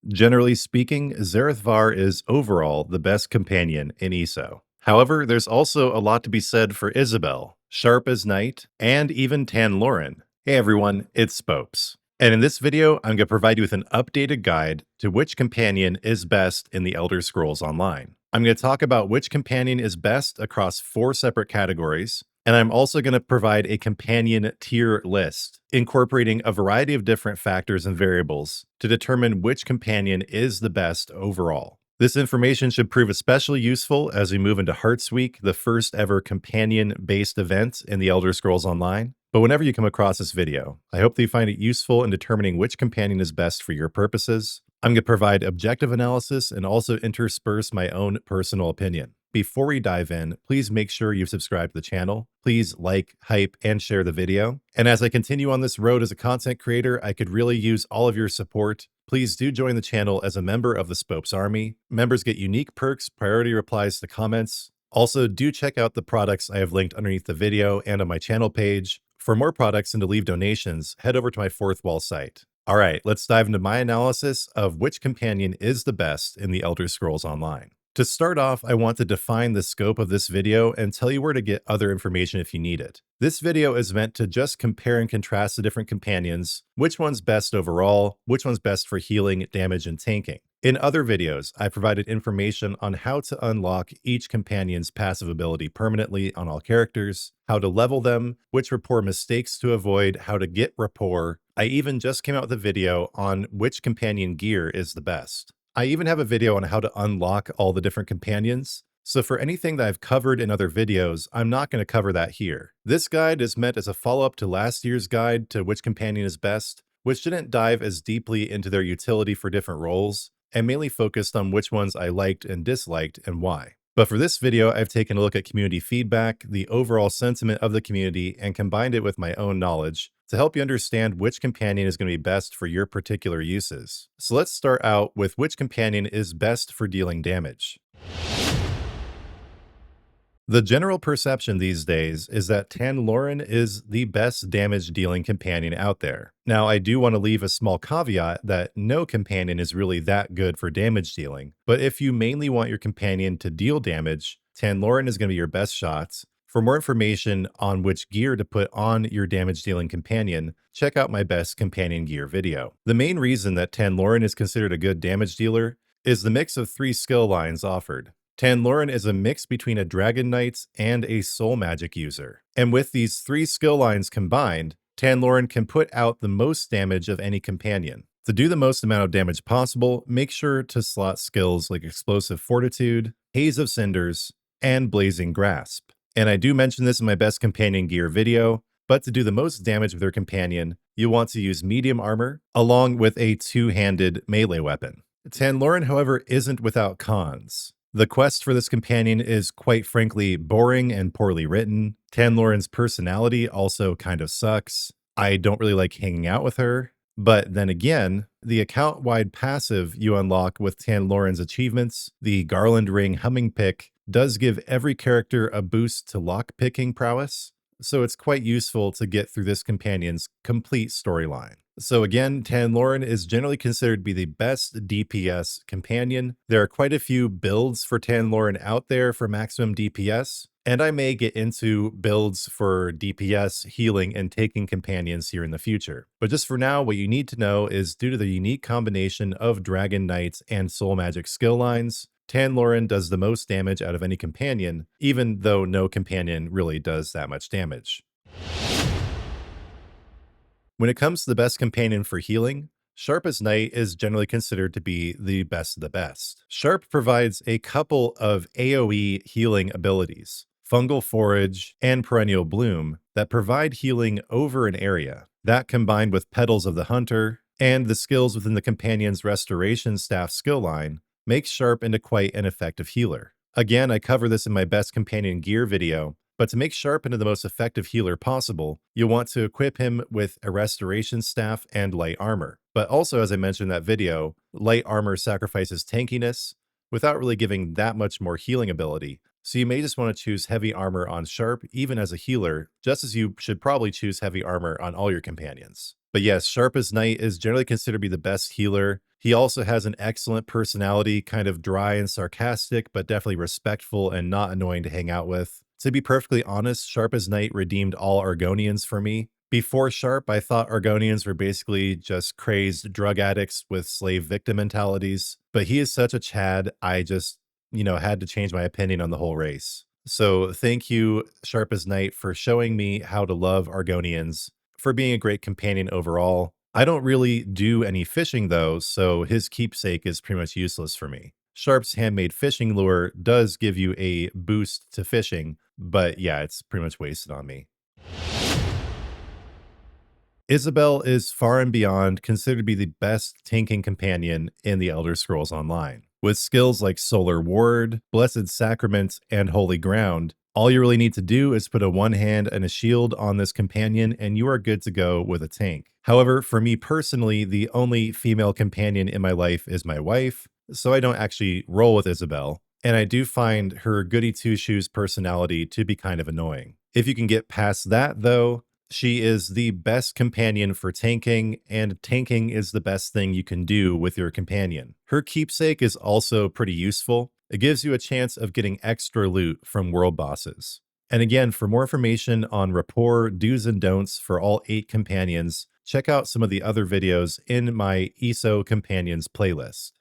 Generally speaking, Zerith-var is overall the best companion in ESO. However, there's also a lot to be said for Isobel, sharp as night, and even Tanlorin. Hey everyone, it's Spopes. And in this video, I'm going to provide you with an updated guide to which companion is best in the Elder Scrolls Online. I'm going to talk about which companion is best across 4 separate categories, and I'm also going to provide a companion tier list, incorporating a variety of different factors and variables to determine which companion is the best overall. This information should prove especially useful as we move into Hearts Week, the first ever companion-based event in the Elder Scrolls Online. But whenever you come across this video, I hope that you find it useful in determining which companion is best for your purposes. I'm going to provide objective analysis and also intersperse my own personal opinion. Before we dive in, please make sure you've subscribed to the channel. Please like, hype, and share the video. And as I continue on this road as a content creator, I could really use all of your support. Please do join the channel as a member of the Spopes Army. Members get unique perks, priority replies to comments. Also, do check out the products I have linked underneath the video and on my channel page. For more products and to leave donations, head over to my Fourth Wall site. All right, let's dive into my analysis of which companion is the best in the Elder Scrolls Online. To start off, I want to define the scope of this video and tell you where to get other information if you need it. This video is meant to just compare and contrast the different companions, which one's best overall, which one's best for healing, damage, and tanking. In other videos, I provided information on how to unlock each companion's passive ability permanently on all characters, how to level them, which rapport mistakes to avoid, how to get rapport. I even just came out with a video on which companion gear is the best. I even have a video on how to unlock all the different companions. So for anything that I've covered in other videos, I'm not going to cover that here. This guide is meant as a follow-up to last year's guide to which companion is best, which didn't dive as deeply into their utility for different roles, and mainly focused on which ones I liked and disliked and why. But for this video, I've taken a look at community feedback, the overall sentiment of the community, and combined it with my own knowledge to help you understand which companion is going to be best for your particular uses. So let's start out with which companion is best for dealing damage. The general perception these days is that Tanlorin is the best damage-dealing companion out there. Now, I do want to leave a small caveat that no companion is really that good for damage dealing, but if you mainly want your companion to deal damage, Tanlorin is going to be your best shot. For more information on which gear to put on your damage-dealing companion, check out my best companion gear video. The main reason that Tanlorin is considered a good damage dealer is the mix of 3 skill lines offered. Tanlorin is a mix between a Dragon Knight and a Soul Magic user. And with these 3 skill lines combined, Tanlorin can put out the most damage of any companion. To do the most amount of damage possible, make sure to slot skills like Explosive Fortitude, Haze of Cinders, and Blazing Grasp. And I do mention this in my best companion gear video, but to do the most damage with your companion, you want to use medium armor along with a 2-handed melee weapon. Tanlorin, however, isn't without cons. The quest for this companion is quite frankly boring and poorly written. Tanlorin's personality also kind of sucks. I don't really like hanging out with her. But then again, the account-wide passive you unlock with Tanlorin's achievements, the Garland Ring Humming Pick, does give every character a boost to lock-picking prowess, so it's quite useful to get through this companion's complete storyline. So again, Tanlorin is generally considered to be the best DPS companion. There are quite a few builds for Tanlorin out there for maximum DPS, and I may get into builds for DPS, healing, and taking companions here in the future. But just for now, what you need to know is due to the unique combination of Dragon Knight and Soul Magic skill lines, Tanlorin does the most damage out of any companion, even though no companion really does that much damage. When it comes to the best companion for healing, Sharp as Night is generally considered to be the best of the best. Sharp provides a couple of AoE healing abilities, Fungal Forage and Perennial Bloom, that provide healing over an area. That combined with Petals of the Hunter and the skills within the companion's Restoration Staff skill line makes Sharp into quite an effective healer. Again, I cover this in my best companion gear video, but to make Sharp into the most effective healer possible, you want to equip him with a Restoration Staff and Light Armor. But also, as I mentioned in that video, Light Armor sacrifices tankiness without really giving that much more healing ability. So you may just want to choose Heavy Armor on Sharp even as a healer, just as you should probably choose Heavy Armor on all your companions. But yes, Sharp as Knight is generally considered to be the best healer. He also has an excellent personality, kind of dry and sarcastic, but definitely respectful and not annoying to hang out with. To be perfectly honest, Sharp as Knight redeemed all Argonians for me. Before Sharp, I thought Argonians were basically just crazed drug addicts with slave victim mentalities, but he is such a Chad, I just, had to change my opinion on the whole race. So thank you, Sharp as Knight, for showing me how to love Argonians, for being a great companion overall. I don't really do any fishing though, so his keepsake is pretty much useless for me. Sharp's handmade fishing lure does give you a boost to fishing, but yeah, it's pretty much wasted on me. Isobel is far and beyond considered to be the best tanking companion in the Elder Scrolls Online. With skills like Solar Ward, Blessed Sacrament, and Holy Ground, all you really need to do is put a one hand and a shield on this companion and you are good to go with a tank. However, for me personally, the only female companion in my life is my wife, so I don't actually roll with Isobel. And I do find her goody two-shoes personality to be kind of annoying. If you can get past that though, she is the best companion for tanking, and tanking is the best thing you can do with your companion. Her keepsake is also pretty useful. It gives you a chance of getting extra loot from world bosses. And again, for more information on rapport, do's and don'ts for all 8 companions, check out some of the other videos in my ESO Companions playlist.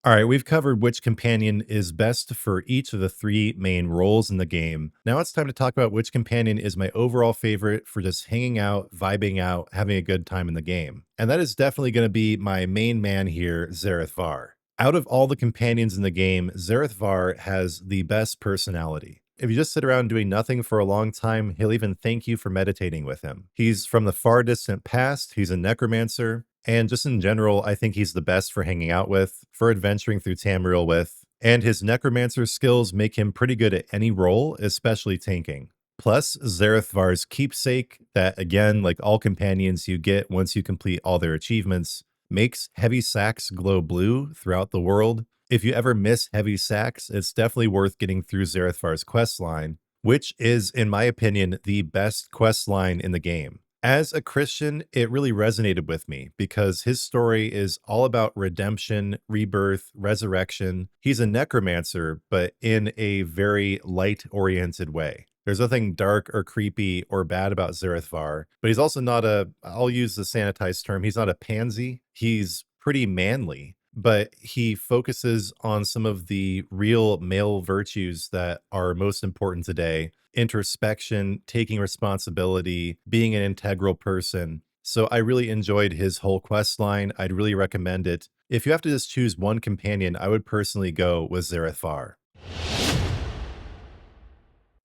All right, we've covered which companion is best for each of the 3 main roles in the game. Now it's time to talk about which companion is my overall favorite for just hanging out, vibing out, having a good time in the game. And that is definitely going to be my main man here, Zerith-var. Out of all the companions in the game, Zerith-var has the best personality. If you just sit around doing nothing for a long time, he'll even thank you for meditating with him. He's from the far distant past, he's a necromancer, and just in general, I think he's the best for hanging out with, for adventuring through Tamriel with, and his necromancer skills make him pretty good at any role, especially tanking. Plus, Zerith-var's keepsake, that again, like all companions you get once you complete all their achievements, makes heavy sacks glow blue throughout the world. If you ever miss heavy sacks, it's definitely worth getting through Zerith-var's questline, which is, in my opinion, the best questline in the game. As a Christian, it really resonated with me because his story is all about redemption, rebirth, resurrection. He's a necromancer, but in a very light-oriented way. There's nothing dark or creepy or bad about Zerith-var, but he's also not I'll use the sanitized term, he's not a pansy. He's pretty manly, but he focuses on some of the real male virtues that are most important today: introspection, taking responsibility, being an integral person. So I really enjoyed his whole quest line. I'd really recommend it. If you have to just choose one companion, I would personally go with Zerith-var.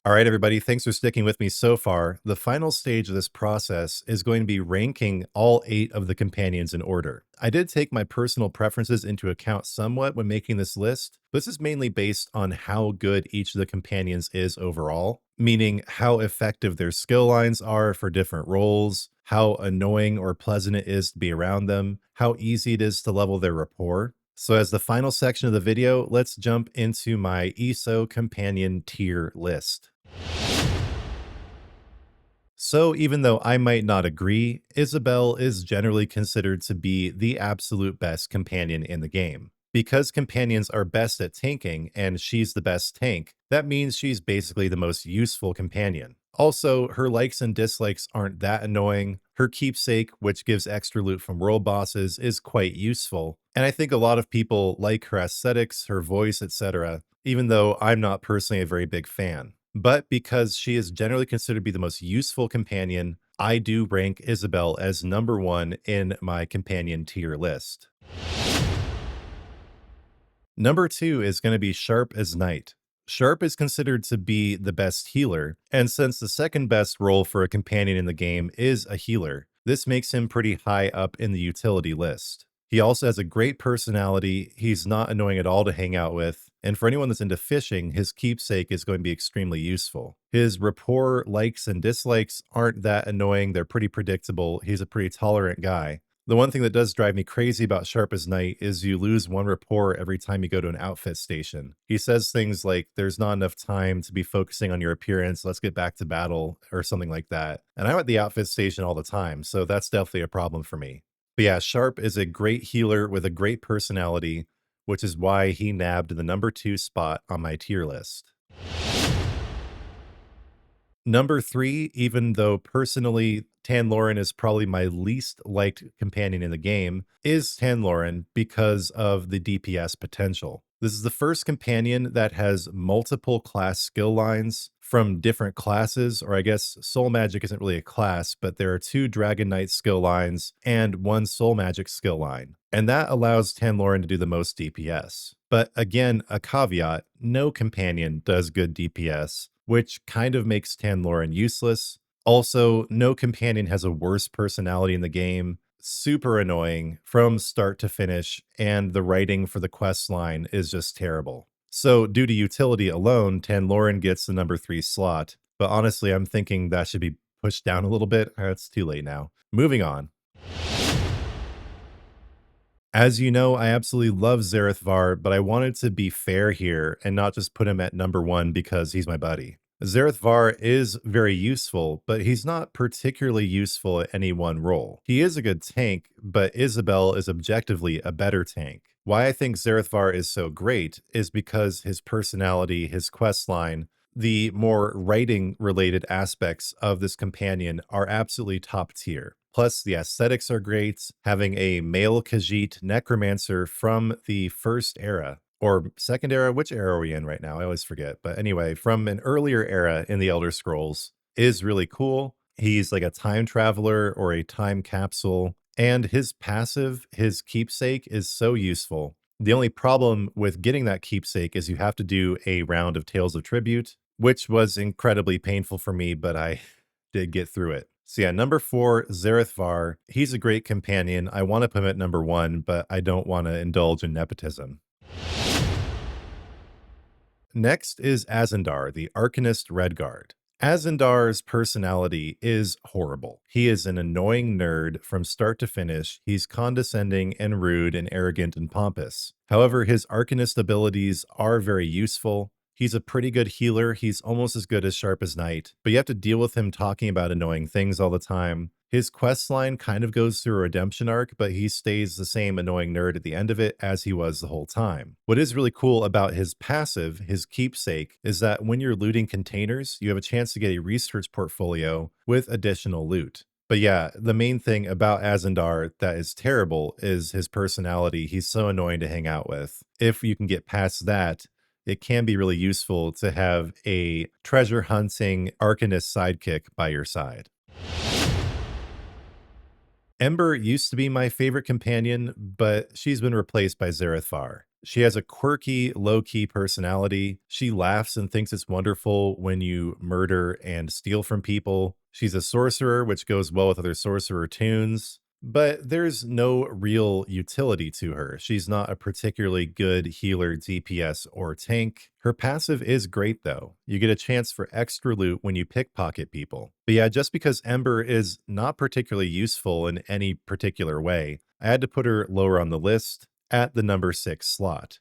All right, everybody, thanks for sticking with me so far. The final stage of this process is going to be ranking all 8 of the companions in order. I did take my personal preferences into account somewhat when making this list. This is mainly based on how good each of the companions is overall, meaning how effective their skill lines are for different roles, how annoying or pleasant it is to be around them, how easy it is to level their rapport. So as the final section of the video, let's jump into my ESO Companion tier list. So even though I might not agree, Isobel is generally considered to be the absolute best companion in the game. Because companions are best at tanking and she's the best tank, that means she's basically the most useful companion. Also, her likes and dislikes aren't that annoying. Her keepsake, which gives extra loot from world bosses, is quite useful. And I think a lot of people like her aesthetics, her voice, etc., even though I'm not personally a very big fan. But because she is generally considered to be the most useful companion, I do rank Isobel as number 1 in my companion tier list. Number 2 is going to be Sharp as Knight. Sharp is considered to be the best healer, and since the second best role for a companion in the game is a healer, this makes him pretty high up in the utility list. He also has a great personality, he's not annoying at all to hang out with, and for anyone that's into fishing, his keepsake is going to be extremely useful. His rapport, likes, and dislikes aren't that annoying, they're pretty predictable, he's a pretty tolerant guy. The one thing that does drive me crazy about Sharp as Night is you lose one rapport every time you go to an outfit station. He says things like, there's not enough time to be focusing on your appearance, let's get back to battle, or something like that. And I'm at the outfit station all the time, so that's definitely a problem for me. But yeah, Sharp is a great healer with a great personality, which is why he nabbed the number 2 spot on my tier list. Number 3, even though personally Tanlorin is probably my least liked companion in the game, is Tanlorin because of the DPS potential. This is the first companion that has multiple class skill lines from different classes, or I guess Soul Magic isn't really a class, but there are 2 Dragon Knight skill lines and 1 Soul Magic skill line. And that allows Tanlorin to do the most DPS. But again, a caveat, no companion does good DPS, which kind of makes Tanlorin useless. Also, no companion has a worse personality in the game. Super annoying from start to finish, and the writing for the quest line is just terrible. So, due to utility alone, Tanlorin gets the number 3 slot. But honestly, I'm thinking that should be pushed down a little bit. It's too late now. Moving on. As you know, I absolutely love Zerith-var, but I wanted to be fair here and not just put him at number 1 because he's my buddy. Zerith-var is very useful, but he's not particularly useful at any one role. He is a good tank, but Isobel is objectively a better tank. Why I think Zerith-var is so great is because his personality, his questline, the more writing-related aspects of this companion are absolutely top tier. Plus, the aesthetics are great. Having a male Khajiit necromancer from the first era, or second era, which era are we in right now? I always forget. But anyway, from an earlier era in the Elder Scrolls is really cool. He's like a time traveler or a time capsule, and his passive, his keepsake, is so useful. The only problem with getting that keepsake is you have to do a round of Tales of Tribute, which was incredibly painful for me, but I did get through it. So yeah, number 4, Zerith-var. He's a great companion. I want to put him at number 1, but I don't want to indulge in nepotism. Next is Azandar, the Arcanist Redguard. Azandar's personality is horrible. He is an annoying nerd from start to finish. He's condescending and rude and arrogant and pompous. However, his Arcanist abilities are very useful. He's a pretty good healer. He's almost as good as Sharp as Night, but you have to deal with him talking about annoying things all the time. His quest line kind of goes through a redemption arc, but he stays the same annoying nerd at the end of it as he was the whole time. What is really cool about his passive, his keepsake, is that when you're looting containers, you have a chance to get a research portfolio with additional loot. But yeah, the main thing about Azandar that is terrible is his personality. He's so annoying to hang out with. If you can get past that, it can be really useful to have a treasure hunting Arcanist sidekick by your side. Ember used to be my favorite companion, but she's been replaced by Zerith-var. She has a quirky, low-key personality. She laughs and thinks it's wonderful when you murder and steal from people. She's a sorcerer, which goes well with other sorcerer tunes. But there's no real utility to her. She's not a particularly good healer, DPS, or tank. Her passive is great though. You get a chance for extra loot when you pickpocket people. But yeah, just because Ember is not particularly useful in any particular way, I had to put her lower on the list at the number 6 slot.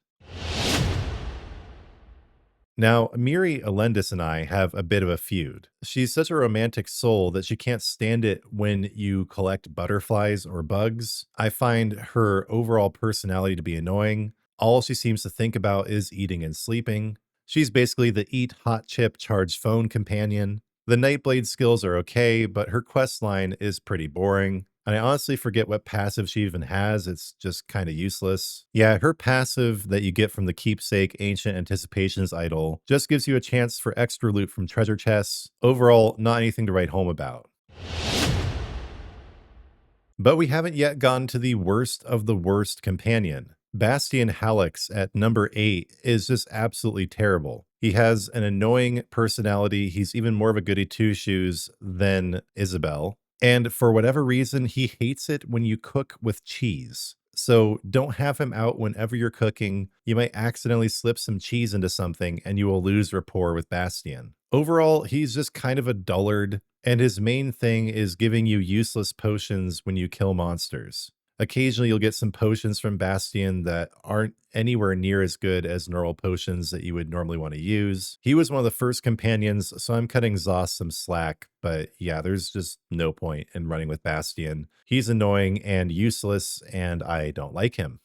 Now, Mirri Elendis and I have a bit of a feud. She's such a romantic soul that she can't stand it when you collect butterflies or bugs. I find her overall personality to be annoying. All she seems to think about is eating and sleeping. She's basically the eat hot chip charged phone companion. The Nightblade skills are okay, but her quest line is pretty boring. And I honestly forget what passive she even has. It's just kind of useless. Yeah, her passive that you get from the keepsake Ancient Anticipations idol just gives you a chance for extra loot from treasure chests. Overall, not anything to write home about. But we haven't yet gotten to the worst of the worst companion. Bastian Hallix at number 8 is just absolutely terrible. He has an annoying personality. He's even more of a goody two-shoes than Isobel. And for whatever reason, he hates it when you cook with cheese. So don't have him out whenever you're cooking. You might accidentally slip some cheese into something and you will lose rapport with Bastian. Overall, he's just kind of a dullard, and his main thing is giving you useless potions when you kill monsters. Occasionally, you'll get some potions from Bastian that aren't anywhere near as good as normal potions that you would normally want to use. He was one of the first companions, so I'm cutting Zoss some slack, but yeah, there's just no point in running with Bastian. He's annoying and useless, and I don't like him.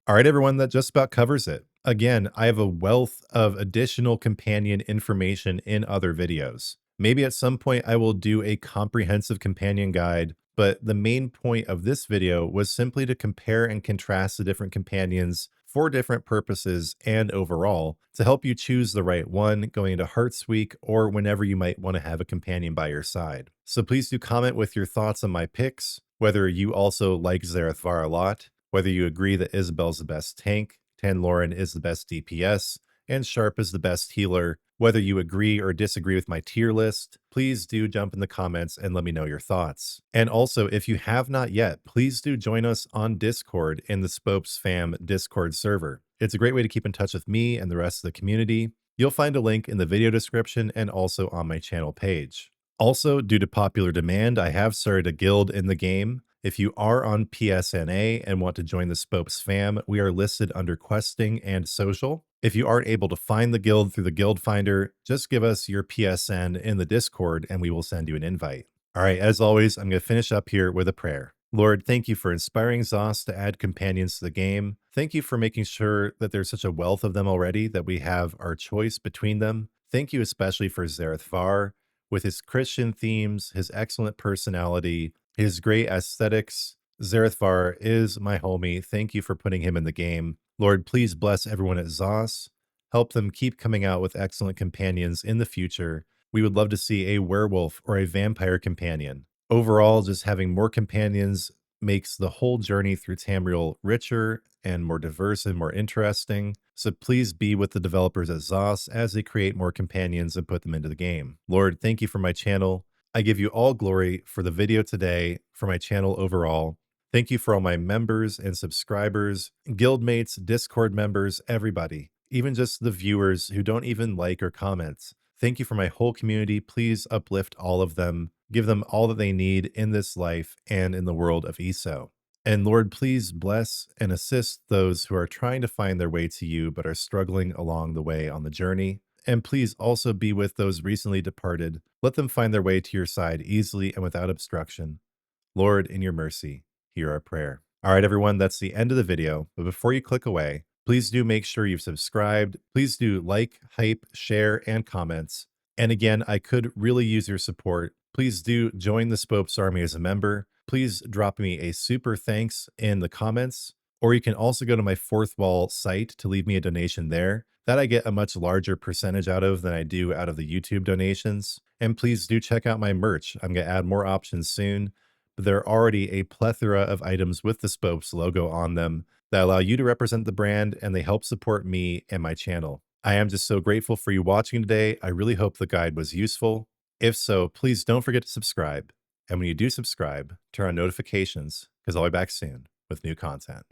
All right, everyone, that just about covers it. Again, I have a wealth of additional companion information in other videos. Maybe at some point I will do a comprehensive companion guide, but the main point of this video was simply to compare and contrast the different companions for different purposes and overall to help you choose the right one going into Hearts Week or whenever you might want to have a companion by your side. So please do comment with your thoughts on my picks, whether you also like Zerith-var a lot, whether you agree that Isobel's the best tank, Tanlorin is the best DPS, and Sharp is the best healer. Whether you agree or disagree with my tier list, please do jump in the comments and let me know your thoughts. And also, if you have not yet, please do join us on Discord in the Spopes fam Discord server. It's a great way to keep in touch with me and the rest of the community. You'll find a link in the video description and also on my channel page. Also, due to popular demand, I have started a guild in the game. If you are on PSNA and want to join the Spopes fam, we are listed under questing and social. If you aren't able to find the guild through the guild finder, just give us your PSN in the Discord and we will send you an invite. All right, as always, I'm going to finish up here with a prayer. Lord, thank you for inspiring Zoss to add companions to the game. Thank you for making sure that there's such a wealth of them already that we have our choice between them. Thank you especially for Zerith-var, with his Christian themes, his excellent personality, his great aesthetics. Zerith-var is my homie. Thank you for putting him in the game. Lord, please bless everyone at Zoss. Help them keep coming out with excellent companions in the future. We would love to see a werewolf or a vampire companion. Overall, just having more companions makes the whole journey through Tamriel richer and more diverse and more interesting. So please be with the developers at Zoss as they create more companions and put them into the game. Lord, thank you for my channel. I give you all glory for the video today, for my channel overall. Thank you for all my members and subscribers, guildmates, Discord members, everybody, even just the viewers who don't even like or comment. Thank you for my whole community. Please uplift all of them. Give them all that they need in this life and in the world of ESO. And Lord, please bless and assist those who are trying to find their way to you but are struggling along the way on the journey. And please also be with those recently departed. Let them find their way to your side easily and without obstruction. Lord, in your mercy, hear our prayer. All right, everyone, that's the end of the video. But before you click away, please do make sure you've subscribed. Please do like, hype, share, and comments. And again, I could really use your support. Please do join the Spopes Army as a member. Please drop me a super thanks in the comments, or you can also go to my Fourth Wall site to leave me a donation there. That I get a much larger percentage out of than I do out of the YouTube donations. And please do check out my merch. I'm going to add more options soon, but there are already a plethora of items with the Spopes logo on them that allow you to represent the brand, and they help support me and my channel. I am just so grateful for you watching today. I really hope the guide was useful. If so, please don't forget to subscribe. And when you do subscribe, turn on notifications because I'll be back soon with new content.